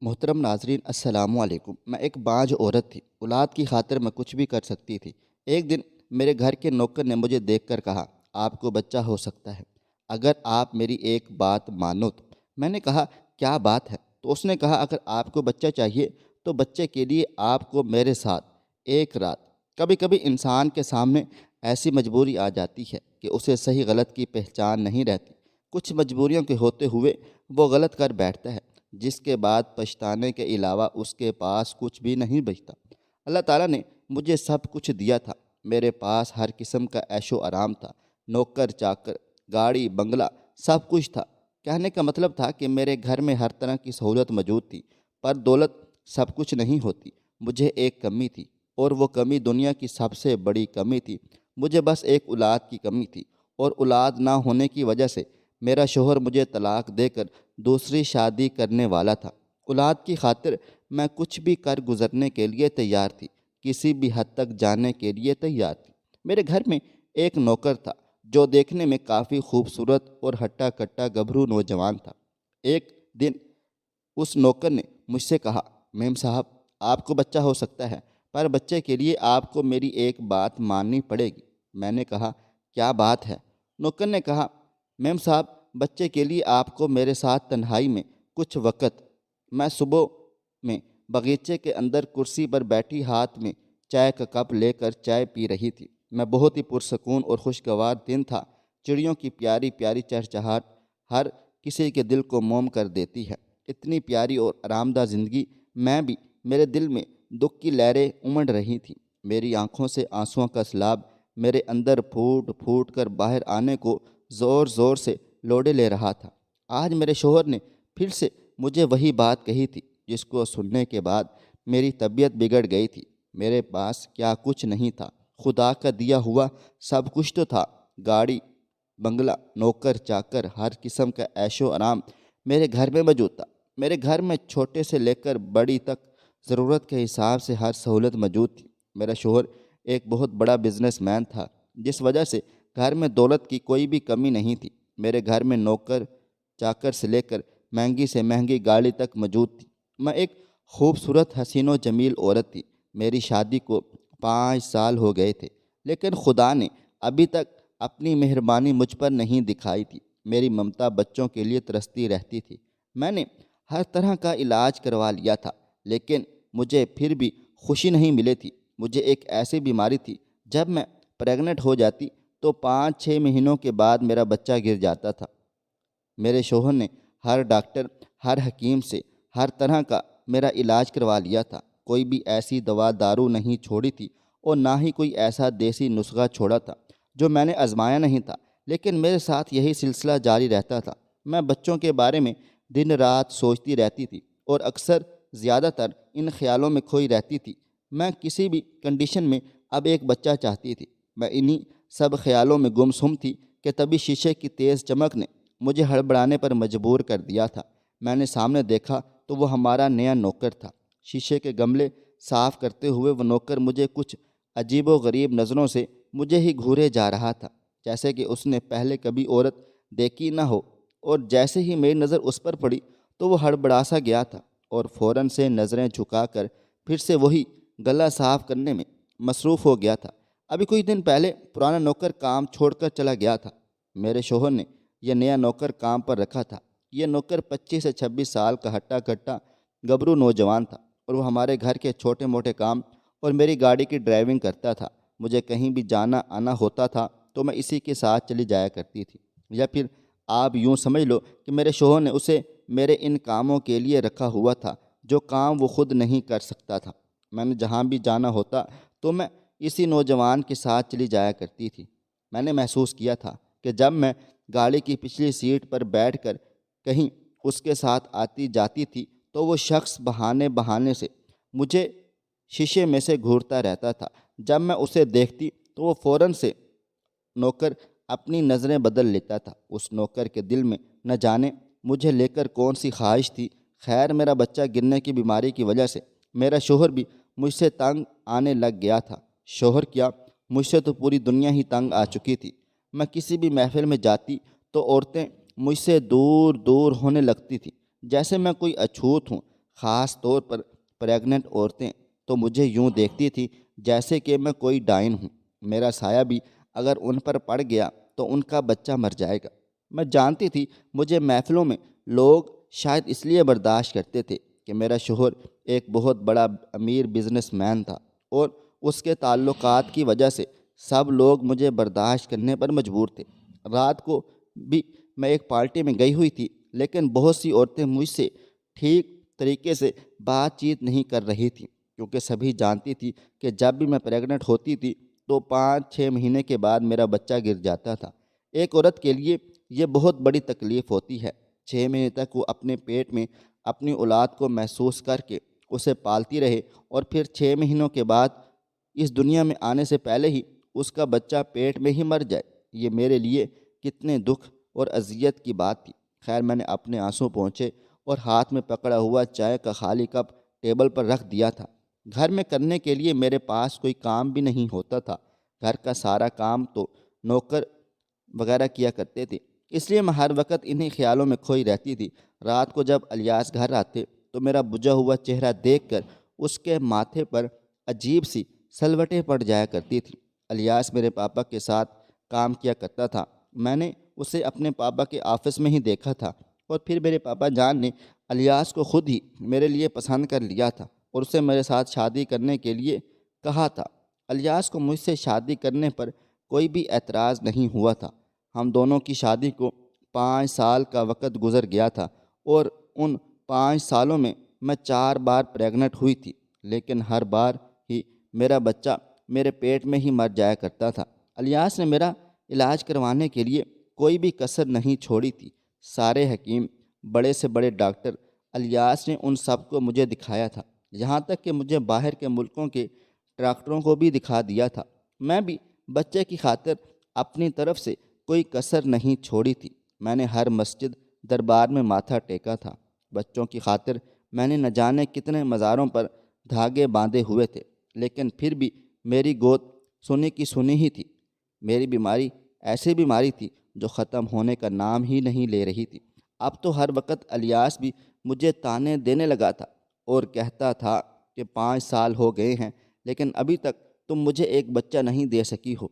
محترم ناظرین السلام علیکم۔ میں ایک باجھ عورت تھی، اولاد کی خاطر میں کچھ بھی کر سکتی تھی۔ ایک دن میرے گھر کے نوکر نے مجھے دیکھ کر کہا، آپ کو بچہ ہو سکتا ہے اگر آپ میری ایک بات مانو تو۔ میں نے کہا، کیا بات ہے؟ تو اس نے کہا، اگر آپ کو بچہ چاہیے تو بچے کے لیے آپ کو میرے ساتھ ایک رات۔ کبھی کبھی انسان کے سامنے ایسی مجبوری آ جاتی ہے کہ اسے صحیح غلط کی پہچان نہیں رہتی۔ کچھ مجبوریوں کے ہوتے ہوئے وہ غلط کر بیٹھتا ہے، جس کے بعد پچھتانے کے علاوہ اس کے پاس کچھ بھی نہیں بچتا۔ اللہ تعالیٰ نے مجھے سب کچھ دیا تھا۔ میرے پاس ہر قسم کا عیش و آرام تھا، نوکر چاکر، گاڑی بنگلہ، سب کچھ تھا۔ کہنے کا مطلب تھا کہ میرے گھر میں ہر طرح کی سہولت موجود تھی، پر دولت سب کچھ نہیں ہوتی۔ مجھے ایک کمی تھی، اور وہ کمی دنیا کی سب سے بڑی کمی تھی۔ مجھے بس ایک اولاد کی کمی تھی، اور اولاد نہ ہونے کی وجہ سے میرا شوہر مجھے طلاق دے کر دوسری شادی کرنے والا تھا۔ اولاد کی خاطر میں کچھ بھی کر گزرنے کے لیے تیار تھی، کسی بھی حد تک جانے کے لیے تیار تھی۔ میرے گھر میں ایک نوکر تھا جو دیکھنے میں کافی خوبصورت اور ہٹا کٹا گبھرو نوجوان تھا۔ ایک دن اس نوکر نے مجھ سے کہا، میم صاحب، آپ کو بچہ ہو سکتا ہے، پر بچے کے لیے آپ کو میری ایک بات ماننی پڑے گی۔ میں نے کہا، کیا بات ہے؟ نوکر نے کہا، میم صاحب، بچے کے لیے آپ کو میرے ساتھ تنہائی میں کچھ وقت۔ میں صبح میں باغیچے کے اندر کرسی پر بیٹھی ہاتھ میں چائے کا کپ لے کر چائے پی رہی تھی۔ میں بہت ہی پرسکون اور خوشگوار دن تھا۔ چڑیوں کی پیاری پیاری چہچہاہٹ ہر کسی کے دل کو موم کر دیتی ہے۔ اتنی پیاری اور آرام دہ زندگی میں بھی میرے دل میں دکھ کی لہریں امڑ رہی تھیں۔ میری آنکھوں سے آنسوؤں کا سیلاب میرے اندر پھوٹ پھوٹ کر باہر آنے کو زور زور سے لوڑے لے رہا تھا۔ آج میرے شوہر نے پھر سے مجھے وہی بات کہی تھی جس کو سننے کے بعد میری طبیعت بگڑ گئی تھی۔ میرے پاس کیا کچھ نہیں تھا، خدا کا دیا ہوا سب کچھ تو تھا۔ گاڑی بنگلہ، نوکر چاکر، ہر قسم کا عیش و آرام میرے گھر میں موجود تھا۔ میرے گھر میں چھوٹے سے لے کر بڑی تک ضرورت کے حساب سے ہر سہولت موجود تھی۔ میرا شوہر ایک بہت بڑا بزنس مین تھا، جس وجہ سے گھر میں دولت کی کوئی بھی کمی نہیں تھی۔ میرے گھر میں نوکر چاکر سے لے کر مہنگی سے مہنگی گاڑی تک موجود تھی۔ میں ایک خوبصورت حسین و جمیل عورت تھی۔ میری شادی کو 5 سال ہو گئے تھے، لیکن خدا نے ابھی تک اپنی مہربانی مجھ پر نہیں دکھائی تھی۔ میری ممتا بچوں کے لیے ترستی رہتی تھی۔ میں نے ہر طرح کا علاج کروا لیا تھا، لیکن مجھے پھر بھی خوشی نہیں ملی تھی۔ مجھے ایک ایسی بیماری تھی، جب میں پریگننٹ ہو جاتی تو 5-6 مہینوں کے بعد میرا بچہ گر جاتا تھا۔ میرے شوہر نے ہر ڈاکٹر، ہر حکیم سے ہر طرح کا میرا علاج کروا لیا تھا۔ کوئی بھی ایسی دوا دارو نہیں چھوڑی تھی، اور نہ ہی کوئی ایسا دیسی نسخہ چھوڑا تھا جو میں نے آزمایا نہیں تھا، لیکن میرے ساتھ یہی سلسلہ جاری رہتا تھا۔ میں بچوں کے بارے میں دن رات سوچتی رہتی تھی، اور اکثر زیادہ تر ان خیالوں میں کھوئی رہتی تھی۔ میں کسی بھی کنڈیشن میں اب ایک بچہ چاہتی تھی۔ میں انہی سب خیالوں میں گمسم تھی کہ تبھی شیشے کی تیز چمک نے مجھے ہڑبڑانے پر مجبور کر دیا تھا۔ میں نے سامنے دیکھا تو وہ ہمارا نیا نوکر تھا۔ شیشے کے گملے صاف کرتے ہوئے وہ نوکر مجھے کچھ عجیب و غریب نظروں سے مجھے ہی گھورے جا رہا تھا، جیسے کہ اس نے پہلے کبھی عورت دیکھی نہ ہو۔ اور جیسے ہی میری نظر اس پر پڑی تو وہ ہڑبڑا سا گیا تھا، اور فوراً سے نظریں جھکا کر پھر سے وہی گلا صاف کرنے میں مصروف ہو گیا تھا۔ ابھی کچھ دن پہلے پرانا نوکر کام چھوڑ کر چلا گیا تھا۔ میرے شوہر نے یہ نیا نوکر کام پر رکھا تھا۔ یہ نوکر 25 سے 26 سال کا ہٹا کٹا گبرو نوجوان تھا، اور وہ ہمارے گھر کے چھوٹے موٹے کام اور میری گاڑی کی ڈرائیونگ کرتا تھا۔ مجھے کہیں بھی جانا آنا ہوتا تھا تو میں اسی کے ساتھ چلی جایا کرتی تھی، یا پھر آپ یوں سمجھ لو کہ میرے شوہر نے اسے میرے ان کاموں کے لیے رکھا ہوا تھا جو کام وہ خود نہیں کر سکتا تھا۔ میں نے جہاں بھی جانا ہوتا تو میں اسی نوجوان کے ساتھ چلی جایا کرتی تھی۔ میں نے محسوس کیا تھا کہ جب میں گاڑی کی پچھلی سیٹ پر بیٹھ کر کہیں اس کے ساتھ آتی جاتی تھی تو وہ شخص بہانے بہانے سے مجھے شیشے میں سے گھورتا رہتا تھا۔ جب میں اسے دیکھتی تو وہ فوراً سے نوکر اپنی نظریں بدل لیتا تھا۔ اس نوکر کے دل میں نہ جانے مجھے لے کر کون سی خواہش تھی۔ خیر، میرا بچہ گرنے کی بیماری کی وجہ سے میرا شوہر بھی مجھ سے تنگ آنے لگ گیا تھا۔ شوہر کیا، مجھ سے تو پوری دنیا ہی تنگ آ چکی تھی۔ میں کسی بھی محفل میں جاتی تو عورتیں مجھ سے دور دور ہونے لگتی تھیں، جیسے میں کوئی اچھوت ہوں۔ خاص طور پر پریگننٹ عورتیں تو مجھے یوں دیکھتی تھی جیسے کہ میں کوئی ڈائن ہوں، میرا سایہ بھی اگر ان پر پڑ گیا تو ان کا بچہ مر جائے گا۔ میں جانتی تھی مجھے محفلوں میں لوگ شاید اس لیے برداشت کرتے تھے کہ میرا شوہر ایک بہت بڑا امیر بزنس مین تھا، اور اس کے تعلقات کی وجہ سے سب لوگ مجھے برداشت کرنے پر مجبور تھے۔ رات کو بھی میں ایک پارٹی میں گئی ہوئی تھی، لیکن بہت سی عورتیں مجھ سے ٹھیک طریقے سے بات چیت نہیں کر رہی تھیں، کیونکہ سبھی جانتی تھی کہ جب بھی میں پریگننٹ ہوتی تھی تو 5-6 مہینے کے بعد میرا بچہ گر جاتا تھا۔ ایک عورت کے لیے یہ بہت بڑی تکلیف ہوتی ہے، 6 مہینے تک وہ اپنے پیٹ میں اپنی اولاد کو محسوس کر کے اسے پالتی رہے، اور پھر 6 مہینوں کے بعد اس دنیا میں آنے سے پہلے ہی اس کا بچہ پیٹ میں ہی مر جائے۔ یہ میرے لیے کتنے دکھ اور اذیت کی بات تھی۔ خیر، میں نے اپنے آنسو پہنچے اور ہاتھ میں پکڑا ہوا چائے کا خالی کپ ٹیبل پر رکھ دیا تھا۔ گھر میں کرنے کے لیے میرے پاس کوئی کام بھی نہیں ہوتا تھا، گھر کا سارا کام تو نوکر وغیرہ کیا کرتے تھے، اس لیے میں ہر وقت انہی خیالوں میں کھوئی رہتی تھی۔ رات کو جب الیاس گھر آتے تو میرا بجھا ہوا چہرہ دیکھ کر اس کے ماتھے پر عجیب سی سلوٹیں پڑ جایا کرتی تھی۔ الیاس میرے پاپا کے ساتھ کام کیا کرتا تھا، میں نے اسے اپنے پاپا کے آفس میں ہی دیکھا تھا، اور پھر میرے پاپا جان نے الیاس کو خود ہی میرے لیے پسند کر لیا تھا اور اسے میرے ساتھ شادی کرنے کے لیے کہا تھا۔ الیاس کو مجھ سے شادی کرنے پر کوئی بھی اعتراض نہیں ہوا تھا۔ ہم دونوں کی شادی کو 5 سال کا وقت گزر گیا تھا، اور ان 5 سالوں میں میں 4 بار پریگننٹ ہوئی تھی، لیکن ہر بار ہی میرا بچہ میرے پیٹ میں ہی مر جایا کرتا تھا۔ الیاس نے میرا علاج کروانے کے لیے کوئی بھی کسر نہیں چھوڑی تھی۔ سارے حکیم، بڑے سے بڑے ڈاکٹر، الیاس نے ان سب کو مجھے دکھایا تھا، یہاں تک کہ مجھے باہر کے ملکوں کے ڈاکٹروں کو بھی دکھا دیا تھا۔ میں بھی بچے کی خاطر اپنی طرف سے کوئی کسر نہیں چھوڑی تھی۔ میں نے ہر مسجد دربار میں ماتھا ٹیکا تھا۔ بچوں کی خاطر میں نے نہ جانے کتنے مزاروں پر دھاگے باندھے ہوئے تھے، لیکن پھر بھی میری گود سنی کی سنی ہی تھی۔ میری بیماری ایسی بیماری تھی جو ختم ہونے کا نام ہی نہیں لے رہی تھی۔ اب تو ہر وقت الیاس بھی مجھے تانے دینے لگا تھا اور کہتا تھا کہ 5 سال ہو گئے ہیں لیکن ابھی تک تم مجھے ایک بچہ نہیں دے سکی ہو۔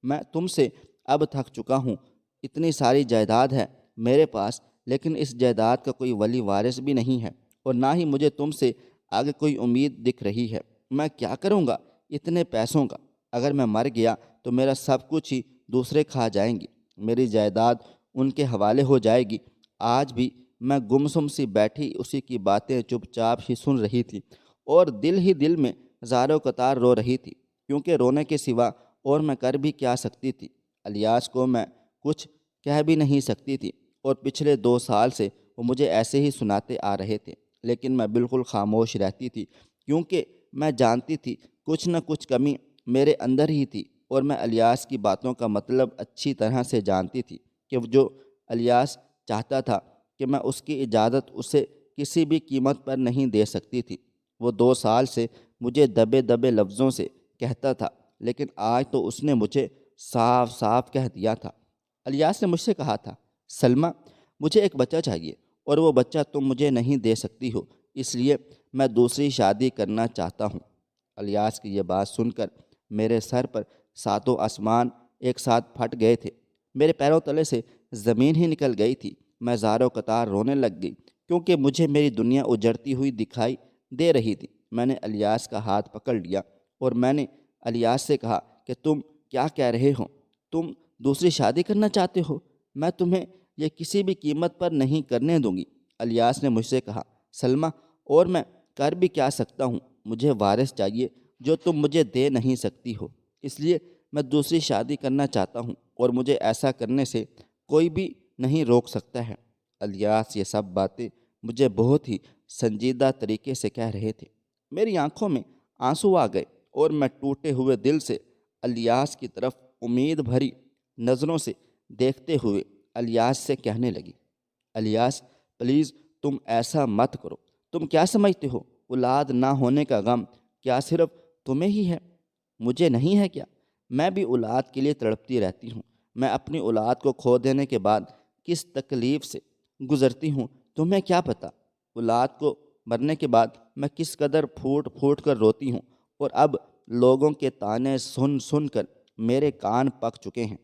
میں تم سے اب تھک چکا ہوں۔ اتنی ساری جائیداد ہے میرے پاس، لیکن اس جائیداد کا کوئی ولی وارث بھی نہیں ہے، اور نہ ہی مجھے تم سے آگے کوئی امید دکھ رہی ہے۔ میں کیا کروں گا اتنے پیسوں کا؟ اگر میں مر گیا تو میرا سب کچھ ہی دوسرے کھا جائیں گے، میری جائیداد ان کے حوالے ہو جائے گی۔ آج بھی میں گمسم سی بیٹھی اسی کی باتیں چپ چاپ ہی سن رہی تھی، اور دل ہی دل میں زاروں قطار رو رہی تھی، کیونکہ رونے کے سوا اور میں کر بھی کیا سکتی تھی۔ الیاس کو میں کچھ کہہ بھی نہیں سکتی تھی، اور پچھلے 2 سال سے وہ مجھے ایسے ہی سناتے آ رہے تھے، لیکن میں بالکل خاموش رہتی تھی، کیونکہ میں جانتی تھی کچھ نہ کچھ کمی میرے اندر ہی تھی، اور میں الیاس کی باتوں کا مطلب اچھی طرح سے جانتی تھی کہ جو الیاس چاہتا تھا کہ میں اس کی اجازت اسے کسی بھی قیمت پر نہیں دے سکتی تھی۔ وہ 2 سال سے مجھے دبے دبے لفظوں سے کہتا تھا، لیکن آج تو اس نے مجھے صاف صاف کہہ دیا تھا۔ الیاس نے مجھ سے کہا تھا، سلمیٰ، مجھے ایک بچہ چاہیے، اور وہ بچہ تم مجھے نہیں دے سکتی ہو، اس لیے میں دوسری شادی کرنا چاہتا ہوں۔ الیاس کی یہ بات سن کر میرے سر پر 7 آسمان ایک ساتھ پھٹ گئے تھے، میرے پیروں تلے سے زمین ہی نکل گئی تھی۔ میں زاروں قطار رونے لگ گئی، کیونکہ مجھے میری دنیا اجڑتی ہوئی دکھائی دے رہی تھی۔ میں نے الیاس کا ہاتھ پکڑ لیا اور میں نے الیاس سے کہا کہ تم کیا کہہ رہے ہو؟ تم دوسری شادی کرنا چاہتے ہو؟ میں تمہیں یہ کسی بھی قیمت پر نہیں کرنے دوں گی۔ الیاس نے مجھ سے کہا، سلمیٰ، اور میں کر بھی کیا سکتا ہوں؟ مجھے وارث چاہیے جو تم مجھے دے نہیں سکتی ہو، اس لیے میں دوسری شادی کرنا چاہتا ہوں، اور مجھے ایسا کرنے سے کوئی بھی نہیں روک سکتا ہے۔ الیاس یہ سب باتیں مجھے بہت ہی سنجیدہ طریقے سے کہہ رہے تھے۔ میری آنکھوں میں آنسو آ گئے، اور میں ٹوٹے ہوئے دل سے الیاس کی طرف امید بھری نظروں سے دیکھتے ہوئے الیاس سے کہنے لگی، الیاس، پلیز تم ایسا مت کرو۔ تم کیا سمجھتے ہو اولاد نہ ہونے کا غم کیا صرف تمہیں ہی ہے؟ مجھے نہیں ہے کیا؟ میں بھی اولاد کے لیے تڑپتی رہتی ہوں۔ میں اپنی اولاد کو کھو دینے کے بعد کس تکلیف سے گزرتی ہوں تمہیں کیا پتہ؟ اولاد کو مرنے کے بعد میں کس قدر پھوٹ پھوٹ کر روتی ہوں، اور اب لوگوں کے طعنے سن سن کر میرے کان پک چکے ہیں۔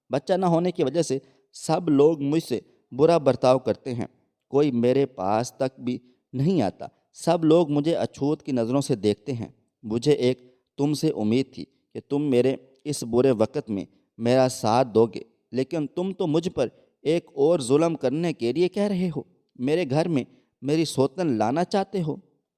بچہ نہ ہونے کی وجہ سے سب لوگ مجھ سے برا برتاؤ کرتے ہیں، کوئی میرے پاس تک بھی نہیں آتا، سب لوگ مجھے اچھوت کی نظروں سے دیکھتے ہیں۔ مجھے ایک تم سے امید تھی کہ تم میرے اس برے وقت میں میرا ساتھ دو گے، لیکن تم تو مجھ پر ایک اور ظلم کرنے کے لیے کہہ رہے ہو، میرے گھر میں میری سوتن لانا چاہتے ہو۔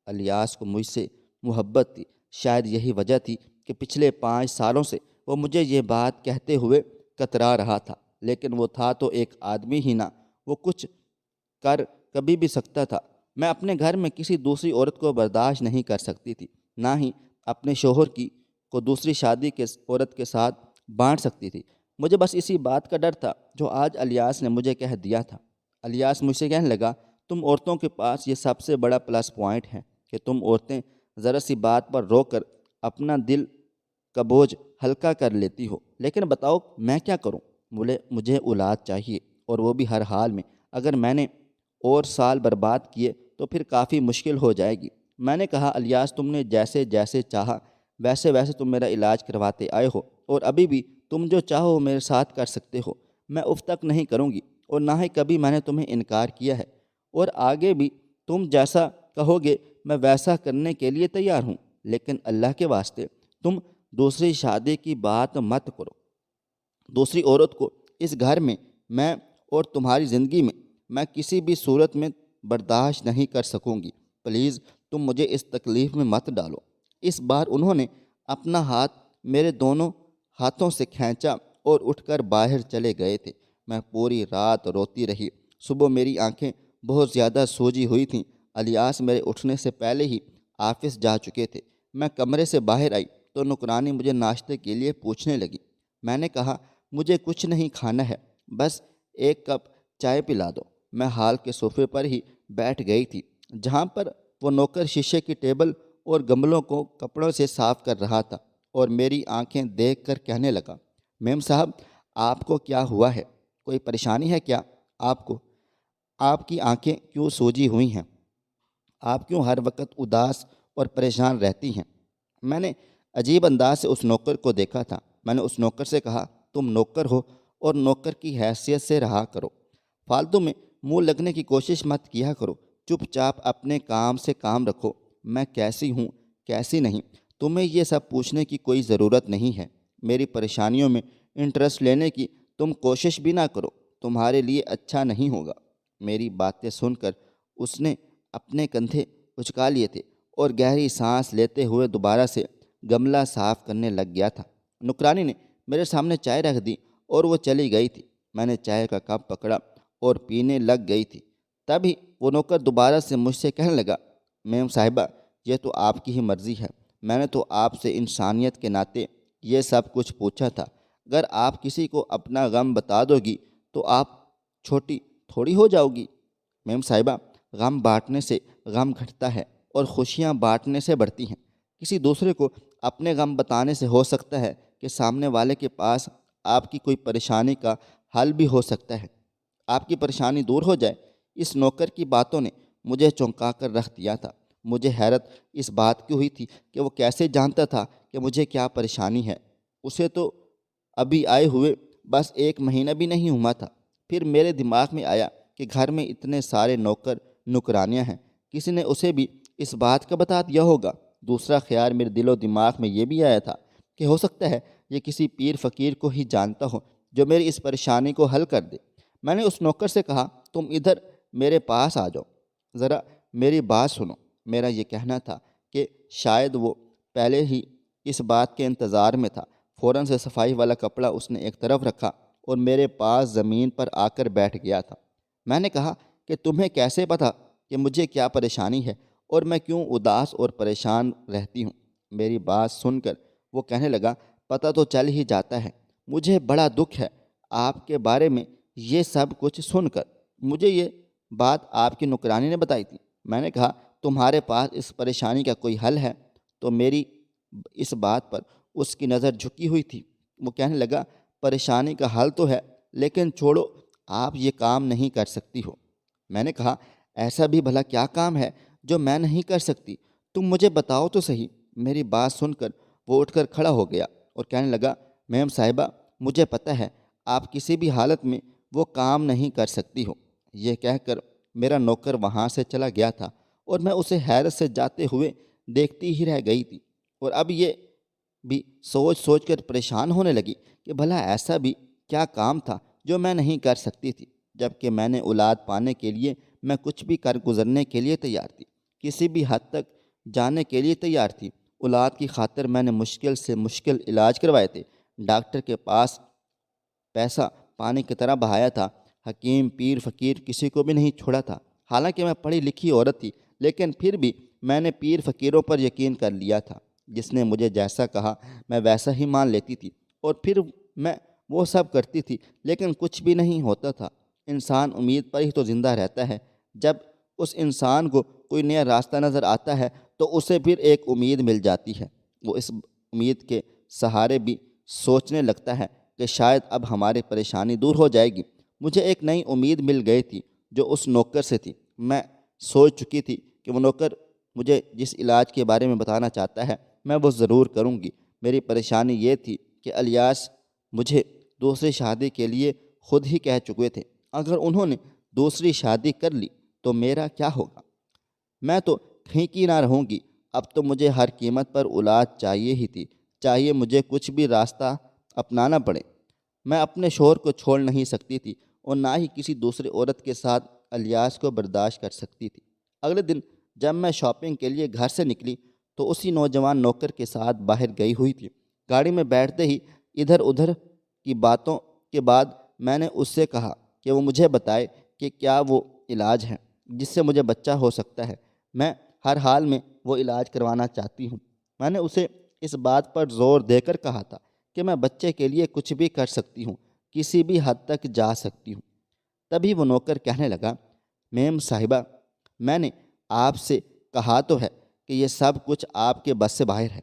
الیاس کو مجھ سے محبت تھی، شاید یہی وجہ تھی کہ پچھلے 5 سالوں سے وہ مجھے یہ بات کہتے ہوئے کترا رہا تھا، لیکن وہ تھا تو ایک آدمی ہی نہ، وہ کچھ کر کبھی بھی سکتا تھا۔ میں اپنے گھر میں کسی دوسری عورت کو برداشت نہیں کر سکتی تھی، نہ ہی اپنے شوہر کی کو دوسری شادی کے عورت کے ساتھ بانٹ سکتی تھی۔ مجھے بس اسی بات کا ڈر تھا جو آج الیاس نے مجھے کہہ دیا تھا۔ الیاس مجھ سے کہنے لگا، تم عورتوں کے پاس یہ سب سے بڑا پلس پوائنٹ ہے کہ تم عورتیں ذرا سی بات پر رو کر اپنا دل کا بوجھ ہلکا کر لیتی ہو، لیکن بتاؤ میں کیا کروں؟ مجھے اولاد چاہیے، اور وہ بھی ہر حال میں۔ اگر میں نے اور سال برباد کیے تو پھر کافی مشکل ہو جائے گی۔ میں نے کہا، الیاس تم نے جیسے جیسے چاہا ویسے ویسے تم میرا علاج کرواتے آئے ہو، اور ابھی بھی تم جو چاہو میرے ساتھ کر سکتے ہو۔ میں اف تک نہیں کروں گی، اور نہ ہی کبھی میں نے تمہیں انکار کیا ہے، اور آگے بھی تم جیسا کہو گے میں ویسا کرنے کے لیے تیار ہوں، لیکن اللہ کے واسطے تم دوسری شادی کی بات مت کرو۔ دوسری عورت کو اس گھر میں اور تمہاری زندگی میں کسی بھی صورت میں برداشت نہیں کر سکوں گی۔ پلیز تم مجھے اس تکلیف میں مت ڈالو۔ اس بار انہوں نے اپنا ہاتھ میرے دونوں ہاتھوں سے کھینچا اور اٹھ کر باہر چلے گئے تھے۔ میں پوری رات روتی رہی۔ صبح میری آنکھیں بہت زیادہ سوجی ہوئی تھیں۔ الیاس میرے اٹھنے سے پہلے ہی آفس جا چکے تھے۔ میں کمرے سے باہر آئی تو نوکرانی مجھے ناشتے کے لیے پوچھنے لگی۔ میں نے کہا، مجھے کچھ نہیں کھانا ہے، بس ایک کپ چائے پلا دو۔ میں ہال کے صوفے پر ہی بیٹھ گئی تھی، جہاں پر وہ نوکر شیشے کی ٹیبل اور گملوں کو کپڑوں سے صاف کر رہا تھا، اور میری آنکھیں دیکھ کر کہنے لگا، میم صاحب آپ کو کیا ہوا ہے؟ کوئی پریشانی ہے کیا آپ کو؟ آپ کی آنکھیں کیوں سوجی ہوئی ہیں؟ آپ کیوں ہر وقت اداس اور پریشان رہتی ہیں؟ میں نے عجیب انداز سے اس نوکر کو دیکھا تھا۔ میں نے اس نوکر سے کہا، تم نوکر ہو اور نوکر کی حیثیت سے رہا کرو، فالتو میں منہ لگنے کی کوشش مت کیا کرو، چپ چاپ اپنے کام سے کام رکھو۔ میں کیسی ہوں کیسی نہیں تمہیں یہ سب پوچھنے کی کوئی ضرورت نہیں ہے۔ میری پریشانیوں میں انٹرسٹ لینے کی تم کوشش بھی نہ کرو، تمہارے لیے اچھا نہیں ہوگا۔ میری باتیں سن کر اس نے اپنے کندھے اچکا لیے تھے اور گہری سانس لیتے ہوئے دوبارہ سے گملہ صاف کرنے لگ گیا تھا۔ نوکرانی نے میرے سامنے چائے رکھ دی اور وہ چلی گئی تھی۔ میں نے چائے کا کپ پکڑا اور پینے لگ گئی تھی، تبھی وہ نوکر دوبارہ سے مجھ سے کہنے لگا، میم صاحبہ یہ تو آپ کی ہی مرضی ہے، میں نے تو آپ سے انسانیت کے ناطے یہ سب کچھ پوچھا تھا۔ اگر آپ کسی کو اپنا غم بتا دو گی تو آپ چھوٹی تھوڑی ہو جاؤ گی۔ میم صاحبہ غم بانٹنے سے غم گھٹتا ہے اور خوشیاں بانٹنے سے بڑھتی ہیں۔ کسی دوسرے کو اپنے غم بتانے سے ہو سکتا ہے کہ سامنے والے کے پاس آپ کی کوئی پریشانی کا حل بھی ہو سکتا ہے، آپ کی پریشانی دور ہو جائے۔ اس نوکر کی باتوں نے مجھے چونکا کر رکھ دیا تھا۔ مجھے حیرت اس بات کی ہوئی تھی کہ وہ کیسے جانتا تھا کہ مجھے کیا پریشانی ہے۔ اسے تو ابھی آئے ہوئے بس 1 مہینہ بھی نہیں ہوا تھا۔ پھر میرے دماغ میں آیا کہ گھر میں اتنے سارے نوکر نوکرانیاں ہیں، کسی نے اسے بھی اس بات کا بتا دیا ہوگا۔ دوسرا خیال میرے دل و دماغ میں یہ بھی آیا تھا کہ ہو سکتا ہے یہ کسی پیر فقیر کو ہی جانتا ہو جو میری اس پریشانی کو حل کر دے۔ میں نے اس نوکر سے کہا، تم ادھر میرے پاس آ جاؤ، ذرا میری بات سنو۔ میرا یہ کہنا تھا کہ شاید وہ پہلے ہی اس بات کے انتظار میں تھا۔ فوراً سے صفائی والا کپڑا اس نے ایک طرف رکھا اور میرے پاس زمین پر آ کر بیٹھ گیا تھا۔ میں نے کہا کہ تمہیں کیسے پتہ کہ مجھے کیا پریشانی ہے اور میں کیوں اداس اور پریشان رہتی ہوں؟ میری بات سن کر وہ کہنے لگا، پتہ تو چل ہی جاتا ہے، مجھے بڑا دکھ ہے آپ کے بارے میں یہ سب کچھ سن کر۔ مجھے یہ بات آپ کی نوکرانی نے بتائی تھی۔ میں نے کہا، تمہارے پاس اس پریشانی کا کوئی حل ہے؟ تو میری اس بات پر اس کی نظر جھکی ہوئی تھی۔ وہ کہنے لگا، پریشانی کا حل تو ہے، لیکن چھوڑو، آپ یہ کام نہیں کر سکتی ہو۔ میں نے کہا، ایسا بھی بھلا کیا کام ہے جو میں نہیں کر سکتی؟ تم مجھے بتاؤ تو صحیح۔ میری بات سن کر وہ اٹھ کر کھڑا ہو گیا اور کہنے لگا، میم صاحبہ مجھے پتہ ہے آپ کسی بھی حالت میں وہ کام نہیں کر سکتی ہو۔ یہ کہہ کر میرا نوکر وہاں سے چلا گیا تھا اور میں اسے حیرت سے جاتے ہوئے دیکھتی ہی رہ گئی تھی، اور اب یہ بھی سوچ سوچ کر پریشان ہونے لگی کہ بھلا ایسا بھی کیا کام تھا جو میں نہیں کر سکتی تھی، جبکہ میں نے اولاد پانے کے لیے میں کچھ بھی کر گزرنے کے لیے تیار تھی، کسی بھی حد تک جانے کے لیے تیار تھی۔ اولاد کی خاطر میں نے مشکل سے مشکل علاج کروائے تھے، ڈاکٹر کے پاس پیسہ پانی کی طرح بہایا تھا، حکیم پیر فقیر کسی کو بھی نہیں چھوڑا تھا۔ حالانکہ میں پڑھی لکھی عورت تھی، لیکن پھر بھی میں نے پیر فقیروں پر یقین کر لیا تھا۔ جس نے مجھے جیسا کہا میں ویسا ہی مان لیتی تھی، اور پھر میں وہ سب کرتی تھی، لیکن کچھ بھی نہیں ہوتا تھا۔ انسان امید پر ہی تو زندہ رہتا ہے۔ جب اس انسان کو کوئی نیا راستہ نظر آتا ہے تو اسے پھر ایک امید مل جاتی ہے۔ وہ اس امید کے سہارے بھی سوچنے لگتا ہے کہ شاید اب ہماری پریشانی دور ہو جائے گی۔ مجھے ایک نئی امید مل گئی تھی جو اس نوکر سے تھی۔ میں سوچ چکی تھی کہ وہ نوکر مجھے جس علاج کے بارے میں بتانا چاہتا ہے میں وہ ضرور کروں گی۔ میری پریشانی یہ تھی کہ الیاس مجھے دوسری شادی کے لیے خود ہی کہہ چکے تھے۔ اگر انہوں نے دوسری شادی کر لی تو میرا کیا ہوگا؟ میں تو پھینکی نہ رہوں گی۔ اب تو مجھے ہر قیمت پر اولاد چاہیے ہی تھی، چاہیے مجھے کچھ بھی راستہ اپنانا پڑے۔ میں اپنے شوہر کو چھوڑ نہیں سکتی تھی اور نہ ہی کسی دوسری عورت کے ساتھ الیاس کو برداشت کر سکتی تھی۔ اگلے دن جب میں شاپنگ کے لیے گھر سے نکلی تو اسی نوجوان نوکر کے ساتھ باہر گئی ہوئی تھی۔ گاڑی میں بیٹھتے ہی ادھر ادھر کی باتوں کے بعد میں نے اس سے کہا کہ وہ مجھے بتائے کہ کیا وہ علاج ہے جس سے مجھے بچہ ہو سکتا ہے۔ میں ہر حال میں وہ علاج کروانا چاہتی ہوں۔ میں نے اسے اس بات پر زور دے کر کہا تھا کہ میں بچے کے لیے کچھ بھی کر سکتی ہوں، کسی بھی حد تک جا سکتی ہوں۔ تبھی وہ نوکر کہنے لگا، میم صاحبہ میں نے آپ سے کہا تو ہے کہ یہ سب کچھ آپ کے بس سے باہر ہے۔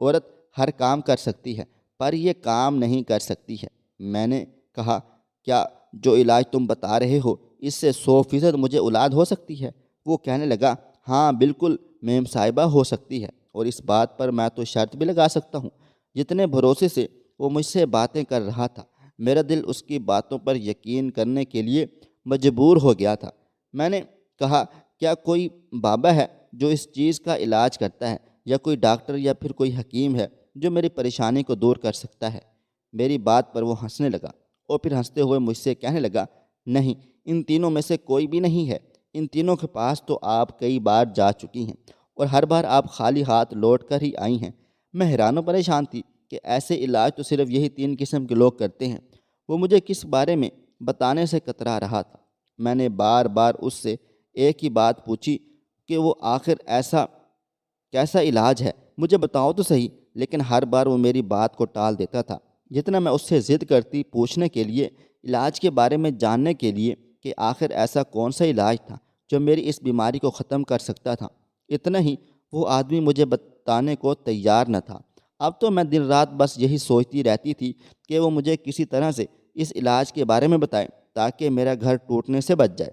عورت ہر کام کر سکتی ہے پر یہ کام نہیں کر سکتی ہے۔ میں نے کہا، کیا جو علاج تم بتا رہے ہو اس سے 100% مجھے اولاد ہو سکتی ہے؟ وہ کہنے لگا، ہاں بالکل میم صاحبہ ہو سکتی ہے، اور اس بات پر میں تو شرط بھی لگا سکتا ہوں۔ جتنے بھروسے سے وہ مجھ سے باتیں کر رہا تھا میرا دل اس کی باتوں پر یقین کرنے کے لیے مجبور ہو گیا تھا۔ میں نے کہا، کیا کوئی بابا ہے جو اس چیز کا علاج کرتا ہے، یا کوئی ڈاکٹر یا پھر کوئی حکیم ہے جو میری پریشانی کو دور کر سکتا ہے؟ میری بات پر وہ ہنسنے لگا اور پھر ہنستے ہوئے مجھ سے کہنے لگا، نہیں، ان تینوں میں سے کوئی بھی نہیں ہے۔ ان تینوں کے پاس تو آپ کئی بار جا چکی ہیں اور ہر بار آپ خالی ہاتھ لوٹ کر ہی آئی ہیں۔ میں حیران و پریشان تھی کہ ایسے علاج تو صرف یہی 3 قسم کے لوگ کرتے ہیں۔ وہ مجھے کس بارے میں بتانے سے کترا رہا تھا۔ میں نے بار بار اس سے ایک ہی بات پوچھی کہ وہ آخر ایسا کیسا علاج ہے، مجھے بتاؤ تو صحیح، لیکن ہر بار وہ میری بات کو ٹال دیتا تھا۔ جتنا میں اس سے ضد کرتی پوچھنے کے لیے، علاج کے بارے میں جاننے کے لیے کہ آخر ایسا کون سا علاج تھا جو میری اس بیماری کو ختم کر سکتا تھا، اتنا ہی وہ آدمی مجھے بتانے کو تیار نہ تھا۔ اب تو میں دن رات بس یہی سوچتی رہتی تھی کہ وہ مجھے کسی طرح سے اس علاج کے بارے میں بتائے تاکہ میرا گھر ٹوٹنے سے بچ جائے۔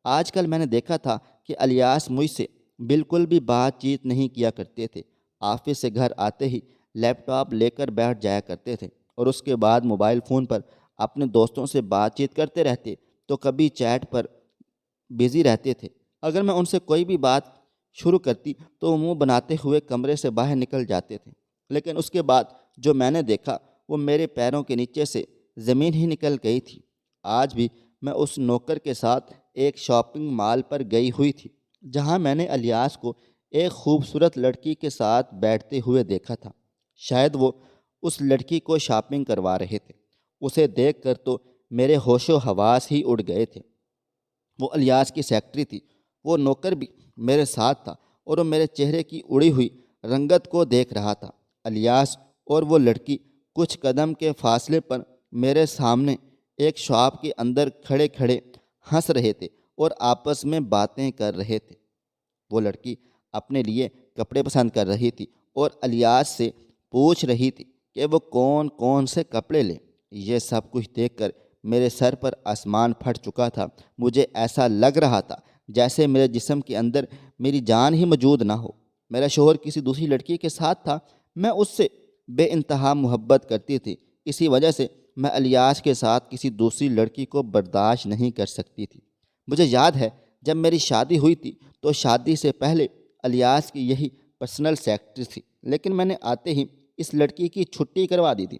آج کل میں نے دیکھا تھا کہ الیاس مجھ سے بالکل بھی بات چیت نہیں کیا کرتے تھے۔ آفس سے گھر آتے ہی لیپ ٹاپ لے کر بیٹھ جایا کرتے تھے اور اس کے بعد موبائل فون پر اپنے دوستوں سے بات چیت کرتے رہتے، تو کبھی چیٹ پر بزی رہتے تھے۔ اگر میں ان سے کوئی بھی بات شروع کرتی تو وہ منہ بناتے ہوئے کمرے سے باہر نکل جاتے تھے۔ لیکن اس کے بعد جو میں نے دیکھا وہ میرے پیروں کے نیچے سے زمین ہی نکل گئی تھی۔ آج بھی میں اس نوکر کے ساتھ ایک شاپنگ مال پر گئی ہوئی تھی جہاں میں نے الیاس کو ایک خوبصورت لڑکی کے ساتھ بیٹھتے ہوئے دیکھا تھا۔ شاید وہ اس لڑکی کو شاپنگ کروا رہے تھے۔ اسے دیکھ کر تو میرے ہوش و حواس ہی اڑ گئے تھے۔ وہ الیاس کی سیکرٹری تھی۔ وہ نوکر بھی میرے ساتھ تھا اور وہ میرے چہرے کی اڑی ہوئی رنگت کو دیکھ رہا تھا۔ الیاس اور وہ لڑکی کچھ قدم کے فاصلے پر میرے سامنے ایک شاپ کے اندر کھڑے کھڑے ہنس رہے تھے اور آپس میں باتیں کر رہے تھے۔ وہ لڑکی اپنے لیے کپڑے پسند کر رہی تھی اور الیاس سے پوچھ رہی تھی کہ وہ کون کون سے کپڑے لے۔ یہ سب کچھ دیکھ کر میرے سر پر آسمان پھٹ چکا تھا۔ مجھے ایسا لگ رہا تھا جیسے میرے جسم کے اندر میری جان ہی موجود نہ ہو۔ میرا شوہر کسی دوسری لڑکی کے ساتھ تھا، میں اس سے بے انتہا محبت کرتی تھی، اسی وجہ سے میں الیاس کے ساتھ کسی دوسری لڑکی کو برداشت نہیں کر سکتی تھی۔ مجھے یاد ہے جب میری شادی ہوئی تھی تو شادی سے پہلے الیاس کی یہی پرسنل سیکرٹری تھی، لیکن میں نے آتے ہی اس لڑکی کی چھٹی کروا دی تھی۔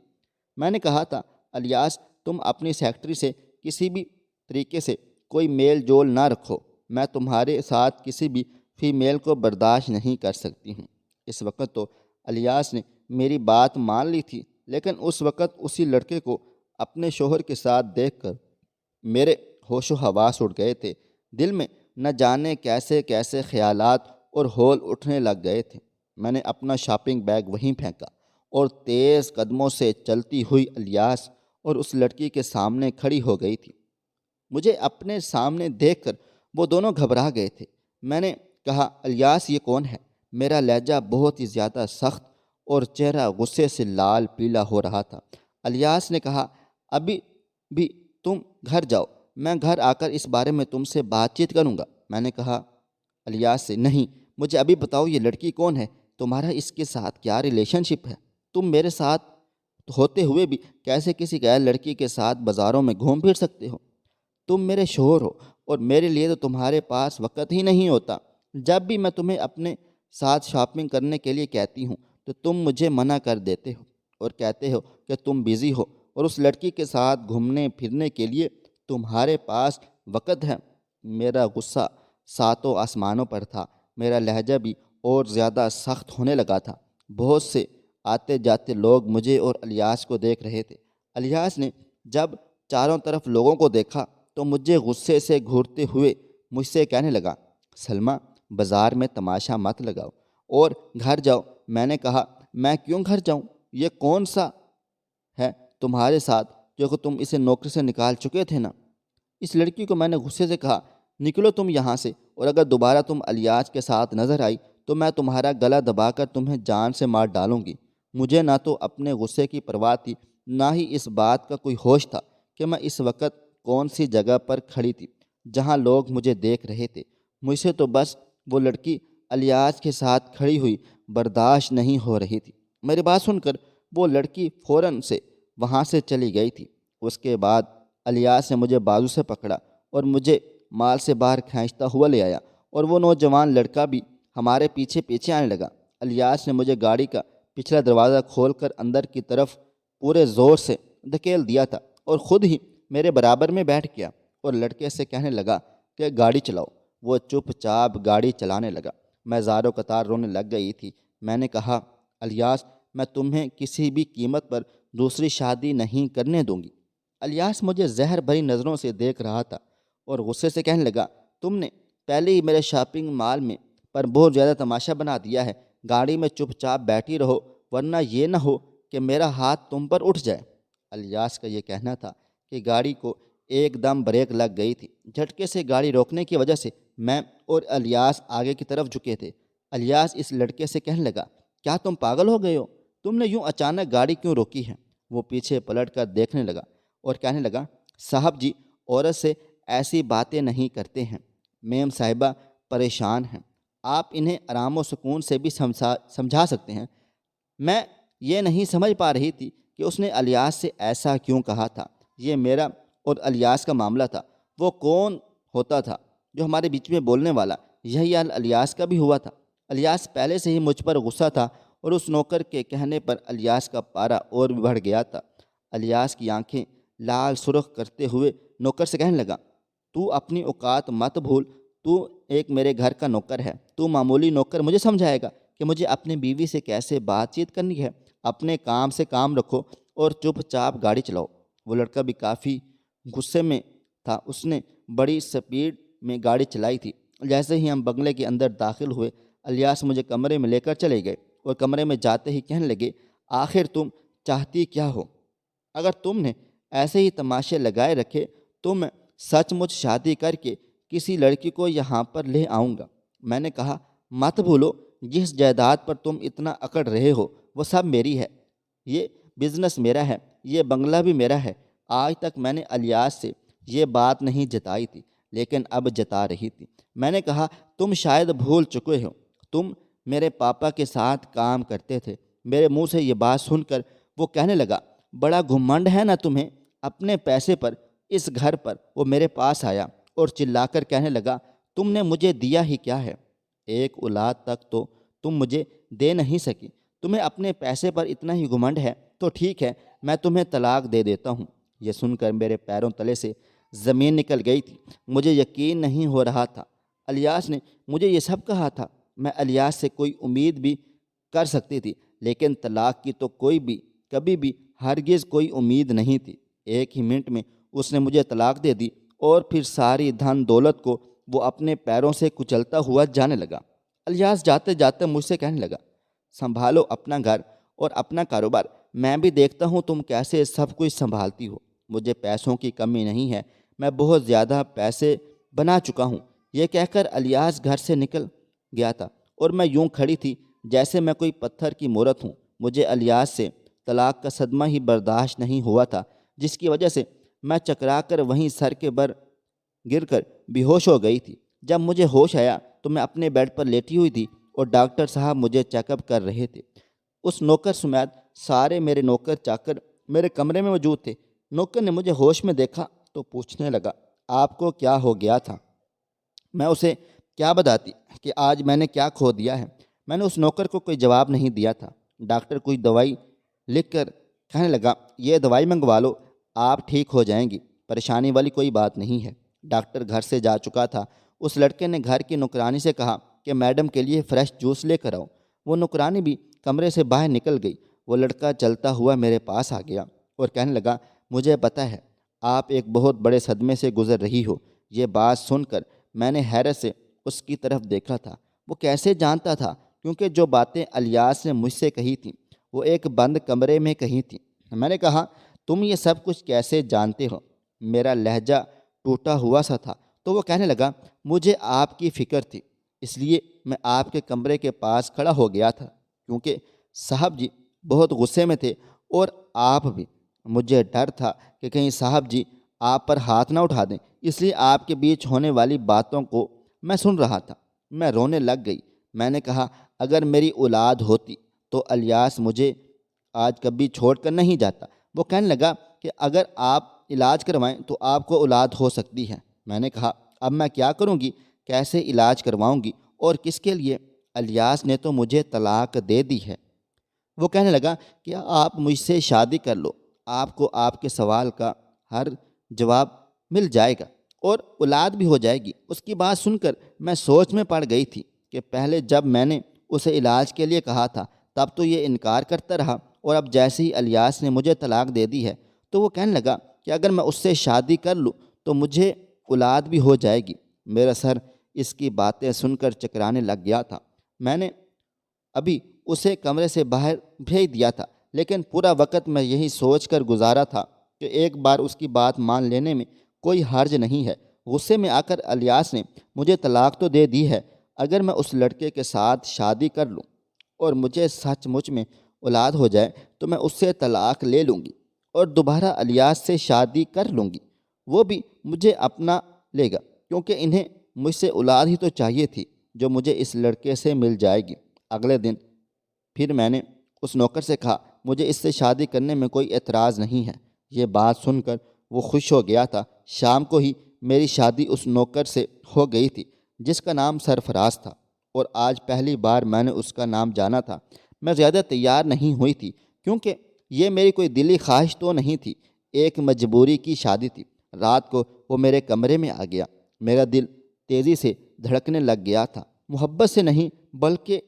میں نے کہا تھا، الیاس تم اپنی سیکرٹری سے کسی بھی طریقے سے کوئی میل جول نہ رکھو، میں تمہارے ساتھ کسی بھی فیمیل کو برداشت نہیں کر سکتی ہوں۔ اس وقت تو الیاس نے میری بات مان لی تھی، لیکن اس وقت اسی لڑکے کو اپنے شوہر کے ساتھ دیکھ کر میرے ہوش و حواس اڑ گئے تھے۔ دل میں نہ جانے کیسے کیسے خیالات اور ہول اٹھنے لگ گئے تھے۔ میں نے اپنا شاپنگ بیگ وہیں پھینکا اور تیز قدموں سے چلتی ہوئی الیاس اور اس لڑکی کے سامنے کھڑی ہو گئی تھی۔ مجھے اپنے سامنے دیکھ کر وہ دونوں گھبرا گئے تھے۔ میں نے کہا، الیاس یہ کون ہے؟ میرا لہجہ بہت ہی زیادہ سخت اور چہرہ غصے سے لال پیلا ہو رہا تھا۔ الیاس نے کہا، ابھی بھی تم گھر جاؤ، میں گھر آ کر اس بارے میں تم سے بات چیت کروں گا۔ میں نے کہا الیاس سے، نہیں، مجھے ابھی بتاؤ یہ لڑکی کون ہے؟ تمہارا اس کے ساتھ کیا ریلیشن شپ ہے؟ تم میرے ساتھ ہوتے ہوئے بھی کیسے کسی غیر لڑکی کے ساتھ بازاروں میں گھوم پھر سکتے ہو؟ تم میرے شوہر ہو اور میرے لیے تو تمہارے پاس وقت ہی نہیں ہوتا۔ جب بھی میں تمہیں اپنے ساتھ شاپنگ کرنے کے لیے کہتی ہوں تو تم مجھے منع کر دیتے ہو اور کہتے ہو کہ تم بیزی ہو اور اس لڑکی کے ساتھ گھومنے پھرنے کے لیے تمہارے پاس وقت ہے۔ میرا غصہ ساتوں آسمانوں پر تھا۔ میرا لہجہ بھی اور زیادہ سخت ہونے لگا تھا۔ بہت سے آتے جاتے لوگ مجھے اور الیاس کو دیکھ رہے تھے۔ الیاس نے جب چاروں طرف لوگوں کو دیکھا تو مجھے غصے سے گھورتے ہوئے مجھ سے کہنے لگا، سلمیٰ، بازار میں تماشا مت لگاؤ اور گھر جاؤ۔ میں نے کہا، میں کیوں گھر جاؤں؟ یہ کون سا ہے تمہارے ساتھ جو کہ تم اسے نوکری سے نکال چکے تھے نا؟ اس لڑکی کو میں نے غصے سے کہا، نکلو تم یہاں سے، اور اگر دوبارہ تم الیاس کے ساتھ نظر آئی تو میں تمہارا گلا دبا کر تمہیں جان سے مار ڈالوں گی۔ مجھے نہ تو اپنے غصے کی پرواہ تھی، نہ ہی اس بات کا کوئی ہوش تھا کہ میں اس وقت کون سی جگہ پر کھڑی تھی جہاں لوگ مجھے دیکھ رہے تھے۔ مجھ سے تو بس وہ لڑکی الیاس کے ساتھ کھڑی ہوئی برداشت نہیں ہو رہی تھی۔ میری بات سن کر وہ لڑکی فوراً سے وہاں سے چلی گئی تھی۔ اس کے بعد الیاس نے مجھے بازو سے پکڑا اور مجھے مال سے باہر کھینچتا ہوا لے آیا، اور وہ نوجوان لڑکا بھی ہمارے پیچھے پیچھے آنے لگا۔ الیاس نے مجھے گاڑی کا پچھلا دروازہ کھول کر اندر کی طرف پورے زور سے دھکیل دیا تھا اور خود ہی میرے برابر میں بیٹھ گیا اور لڑکے سے کہنے لگا کہ گاڑی چلاؤ۔ وہ چپ چاپ گاڑی چلانے لگا۔ میں زاروں قطار رونے لگ گئی تھی۔ میں نے کہا، الیاس، میں تمہیں کسی بھی قیمت پر دوسری شادی نہیں کرنے دوں گی۔ الیاس مجھے زہر بھری نظروں سے دیکھ رہا تھا اور غصے سے کہنے لگا، تم نے پہلے ہی میرے شاپنگ مال میں پر بہت زیادہ تماشا بنا دیا ہے۔ گاڑی میں چپ چاپ بیٹھی رہو، ورنہ یہ نہ ہو کہ میرا ہاتھ تم پر اٹھ جائے۔ الیاس کا یہ کہنا تھا کہ گاڑی کو ایک دم بریک لگ گئی تھی۔ جھٹکے سے گاڑی روکنے کی وجہ سے میں اور الیاس آگے کی طرف جھکے تھے۔ الیاس اس لڑکے سے کہنے لگا، کیا تم پاگل ہو گئے ہو؟ تم نے یوں اچانک گاڑی کیوں روکی ہے؟ وہ پیچھے پلٹ کر دیکھنے لگا اور کہنے لگا، صاحب جی، عورت سے ایسی باتیں نہیں کرتے ہیں۔ میم صاحبہ پریشان ہیں، آپ انہیں آرام و سکون سے بھی سمجھا سکتے ہیں۔ میں یہ نہیں سمجھ پا رہی تھی کہ اس نے الیاس سے ایسا کیوں کہا تھا۔ یہ میرا اور الیاس کا معاملہ تھا۔ وہ کون ہوتا تھا جو ہمارے بیچ میں بولنے والا؟ یہی حال الیاس کا بھی ہوا تھا۔ الیاس پہلے سے ہی مجھ پر غصہ تھا اور اس نوکر کے کہنے پر الیاس کا پارا اور بھی بڑھ گیا تھا۔ الیاس کی آنکھیں لال سرخ کرتے ہوئے نوکر سے کہنے لگا، تو اپنی اوقات مت بھول، تو ایک میرے گھر کا نوکر ہے۔ تو معمولی نوکر مجھے سمجھائے گا کہ مجھے اپنی بیوی سے کیسے بات چیت کرنی ہے؟ اپنے کام سے کام رکھو اور چپ چاپ گاڑی چلاؤ۔ وہ لڑکا بھی کافی غصے میں تھا۔ اس نے بڑی سپیڈ میں گاڑی چلائی تھی۔ جیسے ہی ہم بنگلے کے اندر داخل ہوئے، الیاس مجھے کمرے میں لے کر چلے گئے اور کمرے میں جاتے ہی کہنے لگے، آخر تم چاہتی کیا ہو؟ اگر تم نے ایسے ہی تماشے لگائے رکھے تو میں سچ مچ شادی کر کے کسی لڑکی کو یہاں پر لے آؤں گا۔ میں نے کہا، مت بھولو، جس جائیداد پر تم اتنا اکڑ رہے ہو وہ سب میری ہے۔ یہ بزنس میرا ہے، یہ بنگلہ بھی میرا ہے۔ آج تک میں نے الیاس سے یہ بات نہیں جتائی تھی، لیکن اب جتا رہی تھی۔ میں نے کہا تم شاید بھول چکے ہو، تم میرے پاپا کے ساتھ کام کرتے تھے۔ میرے منہ سے یہ بات سن کر وہ کہنے لگا بڑا گھمنڈ ہے نا تمہیں اپنے پیسے پر، اس گھر پر۔ وہ میرے پاس آیا اور چلا کر کہنے لگا تم نے مجھے دیا ہی کیا ہے؟ ایک اولاد تک تو تم مجھے دے نہیں سکی، تمہیں اپنے پیسے پر اتنا ہی گھمنڈ ہے تو ٹھیک ہے، میں تمہیں طلاق دے دیتا ہوں۔ یہ سن کر میرے پیروں تلے سے زمین نکل گئی تھی، مجھے یقین نہیں ہو رہا تھا۔ الیاس نے مجھے یہ سب کہا تھا، میں الیاس سے کوئی امید بھی کر سکتی تھی، لیکن طلاق کی تو کبھی بھی ہرگز کوئی امید نہیں تھی۔ ایک ہی منٹ میں اس نے مجھے طلاق دے دی اور پھر ساری دھن دولت کو وہ اپنے پیروں سے کچلتا ہوا جانے لگا۔ الیاس جاتے جاتے مجھ سے کہنے لگا سنبھالو اپنا گھر اور اپنا کاروبار، میں بھی دیکھتا ہوں تم کیسے سب کچھ سنبھالتی ہو۔ مجھے پیسوں کی کمی نہیں ہے، میں بہت زیادہ پیسے بنا چکا ہوں۔ یہ کہہ کر الیاس گھر سے نکل گیا تھا اور میں یوں کھڑی تھی جیسے میں کوئی پتھر کی مورت ہوں۔ مجھے الیاس سے طلاق کا صدمہ ہی برداشت نہیں ہوا تھا، جس کی وجہ سے میں چکرا کر وہیں سر کے بر گر کر بے ہوش ہو گئی تھی۔ جب مجھے ہوش آیا تو میں اپنے بیڈ پر لیٹی ہوئی تھی اور ڈاکٹر صاحب مجھے چیک اپ کر رہے تھے۔ اس نوکر سمیت سارے میرے نوکر چاکر میرے کمرے میں موجود تھے۔ نوکر نے مجھے ہوش میں دیکھا تو پوچھنے لگا آپ کو کیا ہو گیا تھا؟ میں اسے کیا بتاتی کہ آج میں نے کیا کھو دیا ہے؟ میں نے اس نوکر کو کوئی جواب نہیں دیا تھا۔ ڈاکٹر کوئی دوائی لکھ کر کہنے لگا یہ دوائی منگوا لو، آپ ٹھیک ہو جائیں گی، پریشانی والی کوئی بات نہیں ہے۔ ڈاکٹر گھر سے جا چکا تھا۔ اس لڑکے نے گھر کی نوکرانی سے کہا کہ میڈم کے لیے فریش جوس لے کر آؤ۔ وہ نوکرانی بھی کمرے سے باہر نکل گئی۔ وہ لڑکا چلتا ہوا میرے پاس آ گیا اور کہنے لگا مجھے پتہ ہے آپ ایک بہت بڑے صدمے سے گزر رہی ہو۔ یہ بات سن کر میں نے حیرت سے اس کی طرف دیکھا تھا۔ وہ کیسے جانتا تھا؟ کیونکہ جو باتیں الیاس نے مجھ سے کہی تھیں وہ ایک بند کمرے میں کہی تھیں۔ میں نے کہا تم یہ سب کچھ کیسے جانتے ہو؟ میرا لہجہ ٹوٹا ہوا سا تھا۔ تو وہ کہنے لگا مجھے آپ کی فکر تھی، اس لیے میں آپ کے کمرے کے پاس کھڑا ہو گیا تھا، کیونکہ صاحب جی بہت غصے میں تھے اور آپ بھی۔ مجھے ڈر تھا کہ کہیں صاحب جی آپ پر ہاتھ نہ اٹھا دیں، اس لیے آپ کے بیچ ہونے والی باتوں کو میں سن رہا تھا۔ میں رونے لگ گئی۔ میں نے کہا اگر میری اولاد ہوتی تو الیاس مجھے آج کبھی چھوڑ کر نہیں جاتا۔ وہ کہنے لگا کہ اگر آپ علاج کروائیں تو آپ کو اولاد ہو سکتی ہے۔ میں نے کہا اب میں کیا کروں گی، کیسے علاج کرواؤں گی اور کس کے لیے؟ الیاس نے تو مجھے طلاق دے دی ہے۔ وہ کہنے لگا کہ آپ مجھ سے شادی کر لو، آپ کو آپ کے سوال کا ہر جواب مل جائے گا اور اولاد بھی ہو جائے گی۔ اس کی بات سن کر میں سوچ میں پڑ گئی تھی کہ پہلے جب میں نے اسے علاج کے لیے کہا تھا تب تو یہ انکار کرتا رہا، اور اب جیسے ہی الیاس نے مجھے طلاق دے دی ہے تو وہ کہنے لگا کہ اگر میں اس سے شادی کر لوں تو مجھے اولاد بھی ہو جائے گی۔ میرا سر اس کی باتیں سن کر چکرانے لگ گیا تھا۔ میں نے ابھی اسے کمرے سے باہر بھیج دیا تھا، لیکن پورا وقت میں یہی سوچ کر گزارا تھا کہ ایک بار اس کی بات مان لینے میں کوئی حرج نہیں ہے۔ غصے میں آ کر الیاس نے مجھے طلاق تو دے دی ہے، اگر میں اس لڑکے کے ساتھ شادی کر لوں اور مجھے سچ مچ میں اولاد ہو جائے تو میں اس سے طلاق لے لوں گی اور دوبارہ الیاس سے شادی کر لوں گی۔ وہ بھی مجھے اپنا لے گا، کیونکہ انہیں مجھ سے اولاد ہی تو چاہیے تھی جو مجھے اس لڑکے سے مل جائے گی۔ اگلے دن پھر میں نے اس نوکر سے کہا مجھے اس سے شادی کرنے میں کوئی اعتراض نہیں ہے۔ یہ بات سن کر وہ خوش ہو گیا تھا۔ شام کو ہی میری شادی اس نوکر سے ہو گئی تھی جس کا نام سرفراز تھا، اور آج پہلی بار میں نے اس کا نام جانا تھا۔ میں زیادہ تیار نہیں ہوئی تھی کیونکہ یہ میری کوئی دلی خواہش تو نہیں تھی، ایک مجبوری کی شادی تھی۔ رات کو وہ میرے کمرے میں آ گیا۔ میرا دل تیزی سے دھڑکنے لگ گیا تھا، محبت سے نہیں بلکہ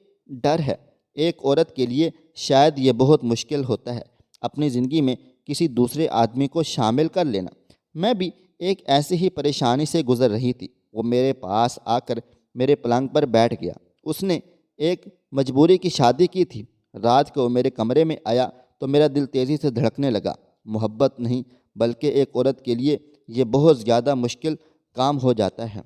ڈر ہے۔ ایک عورت کے لیے شاید یہ بہت مشکل ہوتا ہے اپنی زندگی میں کسی دوسرے آدمی کو شامل کر لینا۔ میں بھی ایک ایسی ہی پریشانی سے گزر رہی تھی۔ وہ میرے پاس آ کر میرے پلنگ پر بیٹھ گیا۔ اس نے ایک مجبوری کی شادی کی تھی۔ رات کو وہ میرے کمرے میں آیا تو میرا دل تیزی سے دھڑکنے لگا۔ محبت نہیں بلکہ ایک عورت کے لیے یہ بہت زیادہ مشکل کام ہو جاتا ہے،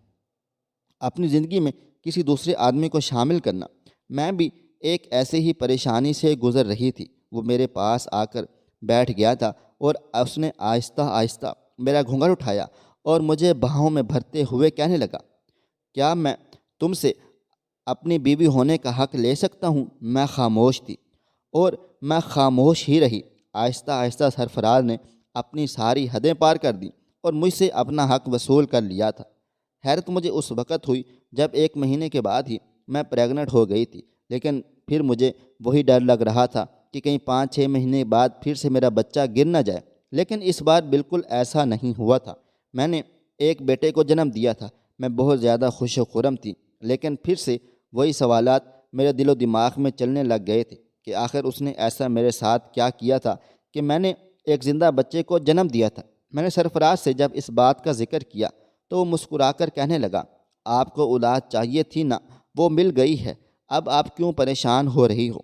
اپنی زندگی میں کسی دوسرے آدمی کو شامل کرنا۔ میں بھی ایک ایسے ہی پریشانی سے گزر رہی تھی۔ وہ میرے پاس آ کر بیٹھ گیا تھا اور اس نے آہستہ آہستہ میرا گھونگھٹ اٹھایا اور مجھے باہوں میں بھرتے ہوئے کہنے لگا کیا میں تم سے اپنی بیوی ہونے کا حق لے سکتا ہوں؟ میں خاموش تھی اور میں خاموش ہی رہی۔ آہستہ آہستہ سرفراز نے اپنی ساری حدیں پار کر دیں اور مجھ سے اپنا حق وصول کر لیا تھا۔ حیرت مجھے اس وقت ہوئی جب 1 مہینے کے بعد ہی میں پریگننٹ ہو گئی تھی، لیکن پھر مجھے وہی ڈر لگ رہا تھا کہ کہیں 5-6 مہینے بعد پھر سے میرا بچہ گر نہ جائے۔ لیکن اس بار بالکل ایسا نہیں ہوا تھا۔ میں نے ایک بیٹے کو جنم دیا تھا۔ میں بہت زیادہ خوش و خرم تھی، لیکن پھر سے وہی سوالات میرے دل و دماغ میں چلنے لگ گئے تھے کہ آخر اس نے ایسا میرے ساتھ کیا کیا تھا کہ میں نے ایک زندہ بچے کو جنم دیا تھا۔ میں نے سرفراز سے جب اس بات کا ذکر کیا تو وہ مسکرا کر کہنے لگا، آپ کو اولاد چاہیے تھی نا، وہ مل گئی ہے، اب آپ کیوں پریشان ہو رہی ہو؟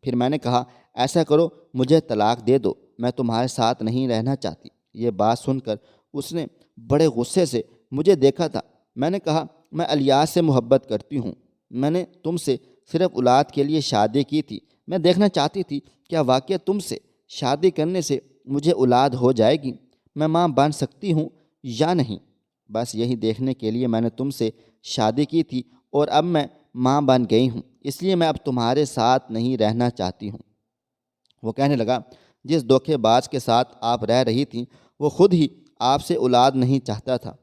پھر میں نے کہا، ایسا کرو مجھے طلاق دے دو، میں تمہارے ساتھ نہیں رہنا چاہتی۔ یہ بات سن کر اس نے بڑے غصے سے مجھے دیکھا تھا۔ میں نے کہا، میں الیاس سے محبت کرتی ہوں، میں نے تم سے صرف اولاد کے لیے شادی کی تھی، میں دیکھنا چاہتی تھی کیا واقعہ تم سے شادی کرنے سے مجھے اولاد ہو جائے گی، میں ماں بن سکتی ہوں یا نہیں۔ بس یہی دیکھنے کے لیے میں نے تم سے شادی کی تھی اور اب میں ماں بن گئی ہوں، اس لیے میں اب تمہارے ساتھ نہیں رہنا چاہتی ہوں۔ وہ کہنے لگا، جس دھوکے باز کے ساتھ آپ رہ رہی تھیں وہ خود ہی آپ سے اولاد نہیں چاہتا تھا۔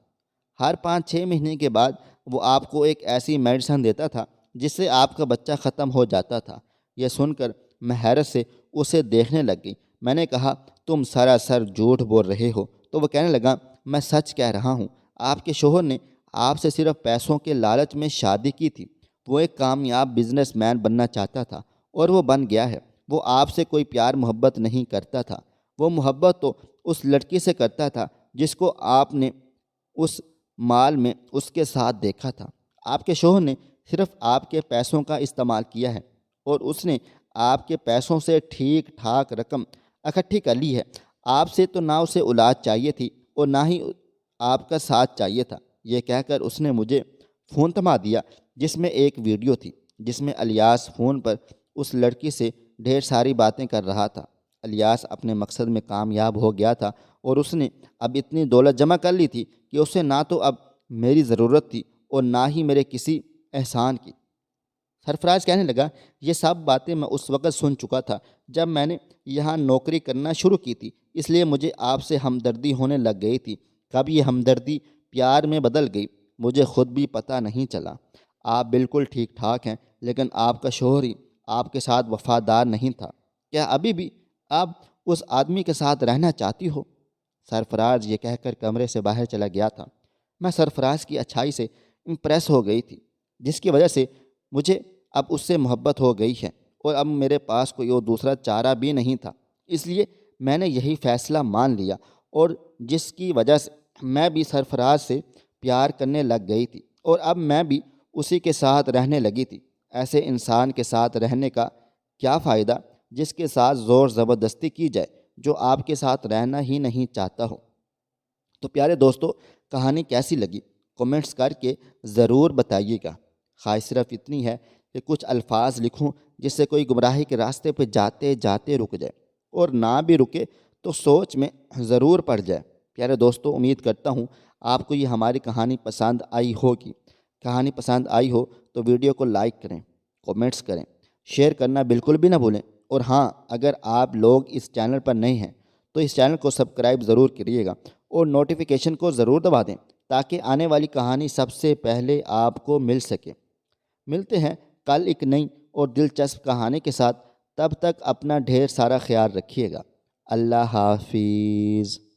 ہر 5-6 مہینے کے بعد وہ آپ کو ایک ایسی میڈیسن دیتا تھا جس سے آپ کا بچہ ختم ہو جاتا تھا۔ یہ سن کر میں حیرت سے اسے دیکھنے لگ گئی۔ میں نے کہا، تم سراسر جھوٹ بول رہے ہو۔ تو وہ کہنے لگا، میں سچ کہہ رہا ہوں، آپ کے شوہر نے آپ سے صرف پیسوں کے لالچ میں شادی کی تھی۔ وہ ایک کامیاب بزنس مین بننا چاہتا تھا اور وہ بن گیا ہے۔ وہ آپ سے کوئی پیار محبت نہیں کرتا تھا، وہ محبت تو اس لڑکی سے کرتا تھا جس کو آپ نے اس مال میں اس کے ساتھ دیکھا تھا۔ آپ کے شوہر نے صرف آپ کے پیسوں کا استعمال کیا ہے اور اس نے آپ کے پیسوں سے ٹھیک ٹھاک رقم اکٹھی کر لی ہے۔ آپ سے تو نہ اسے اولاد چاہیے تھی اور نہ ہی آپ کا ساتھ چاہیے تھا۔ یہ کہہ کر اس نے مجھے فون تھما دیا جس میں ایک ویڈیو تھی جس میں الیاس فون پر اس لڑکی سے ڈھیر ساری باتیں کر رہا تھا۔ الیاس اپنے مقصد میں کامیاب ہو گیا تھا اور اس نے اب اتنی دولت جمع کر لی تھی کہ اسے نہ تو اب میری ضرورت تھی اور نہ ہی میرے کسی احسان کی۔ سرفراز کہنے لگا، یہ سب باتیں میں اس وقت سن چکا تھا جب میں نے یہاں نوکری کرنا شروع کی تھی، اس لیے مجھے آپ سے ہمدردی ہونے لگ گئی تھی۔ کب یہ ہمدردی پیار میں بدل گئی مجھے خود بھی پتہ نہیں چلا۔ آپ بالکل ٹھیک ٹھاک ہیں، لیکن آپ کا شوہر ہی آپ کے ساتھ وفادار نہیں تھا۔ کیا ابھی بھی آپ اس آدمی کے ساتھ رہنا چاہتی ہو؟ سرفراز یہ کہہ کر کمرے سے باہر چلا گیا تھا۔ میں سرفراز کی اچھائی سے امپریس ہو گئی تھی، جس کی وجہ سے مجھے اب اس سے محبت ہو گئی ہے اور اب میرے پاس کوئی اور دوسرا چارہ بھی نہیں تھا۔ اس لیے میں نے یہی فیصلہ مان لیا اور جس کی وجہ سے میں بھی سرفراز سے پیار کرنے لگ گئی تھی اور اب میں بھی اسی کے ساتھ رہنے لگی تھی۔ ایسے انسان کے ساتھ رہنے کا کیا فائدہ جس کے ساتھ زور زبردستی کی جائے، جو آپ کے ساتھ رہنا ہی نہیں چاہتا ہو۔ تو پیارے دوستو، کہانی کیسی لگی کومنٹس کر کے ضرور بتائیے گا۔ خواہش صرف اتنی ہے کہ کچھ الفاظ لکھوں جس سے کوئی گمراہی کے راستے پہ جاتے جاتے رک جائے، اور نہ بھی رکے تو سوچ میں ضرور پڑ جائے۔ پیارے دوستو، امید کرتا ہوں آپ کو یہ ہماری کہانی پسند آئی ہوگی۔ کہانی پسند آئی ہو تو ویڈیو کو لائک کریں، کومنٹس کریں، شیئر کرنا بالکل بھی نہ بھولیں، اور ہاں، اگر آپ لوگ اس چینل پر نئے ہیں تو اس چینل کو سبسکرائب ضرور کریے گا اور نوٹیفیکیشن کو ضرور دبا دیں تاکہ آنے والی کہانی سب سے پہلے آپ کو مل سکے۔ ملتے ہیں کل ایک نئی اور دلچسپ کہانی کے ساتھ، تب تک اپنا ڈھیر سارا خیال رکھیے گا۔ اللہ حافظ۔